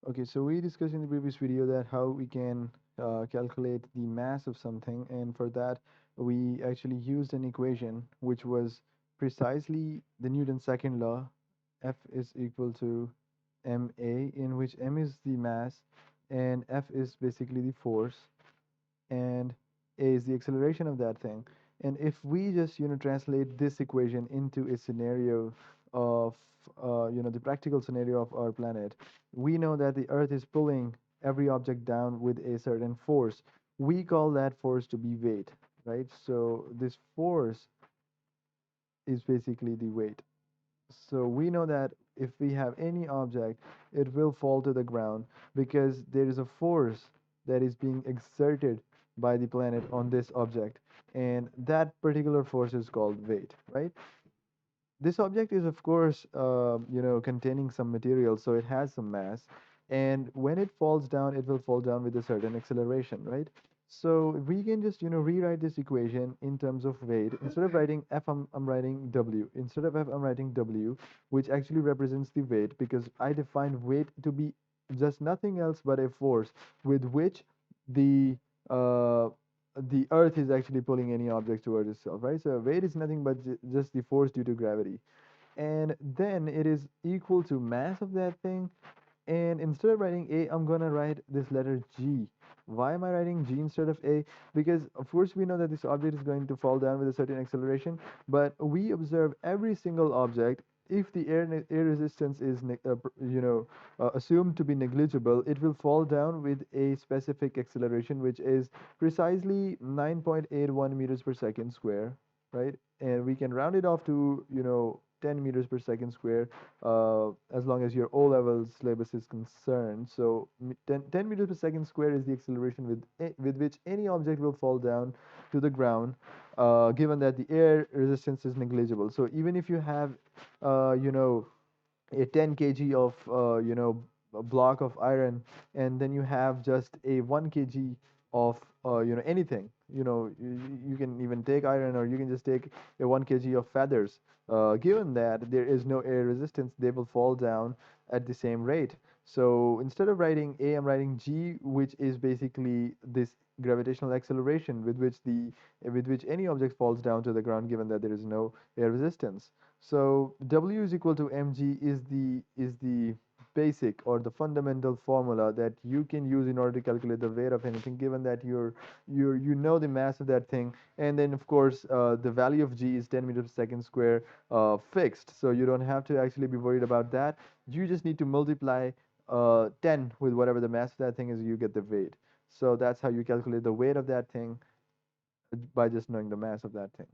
Okay, so we discussed in the previous video that how we can calculate the mass of something, and for that we actually used an equation which was precisely the Newton's second law, F is equal to ma, in which m is the mass and F is basically the force and a is the acceleration of that thing. And if we just translate this equation into a scenario of the practical scenario of our planet, we know that the Earth is pulling every object down with a certain force. We call that force to be weight, right? So this force is basically the weight. So we know that if we have any object, it will fall to the ground because there is a force that is being exerted by the planet on this object, and that particular force is called weight, right? This object is, of course, containing some material, so it has some mass, and when it falls down, it will fall down with a certain acceleration, right? So we can just, rewrite this equation in terms of weight. Instead of writing F, I'm writing W. Instead of F, I'm writing W, which actually represents the weight because I define weight to be just nothing else but a force with which the uh, the earth is actually pulling any object towards itself, right? So weight is nothing but just the force due to gravity. And then it is equal to mass of that thing. And instead of writing A, I'm gonna write this letter G. Why am I writing G instead of A? Because of course we know that this object is going to fall down with a certain acceleration, but we observe every single object. If the air resistance is assumed to be negligible, it will fall down with a specific acceleration, which is precisely 9.81 meters per second square, right? And we can round it off to 10 meters per second square, as long as your O level syllabus is concerned. So 10 meters per second square is the acceleration with which any object will fall down to the ground, given that the air resistance is negligible. So even if you have, a 10 kg of, a block of iron, and then you have just a 1 kg of, anything. You can even take iron, or you can just take a 1 kg of feathers. Given that there is no air resistance, they will fall down at the same rate. So instead of writing A, I'm writing G, which is basically this gravitational acceleration with which any object falls down to the ground, given that there is no air resistance. So W is equal to mg is the basic or the fundamental formula that you can use in order to calculate the weight of anything, given that you know the mass of that thing. And then of course the value of g is 10 meters per second square, fixed, so you don't have to actually be worried about that. You just need to multiply 10 with whatever the mass of that thing is, you get the weight. So that's how you calculate the weight of that thing, by just knowing the mass of that thing.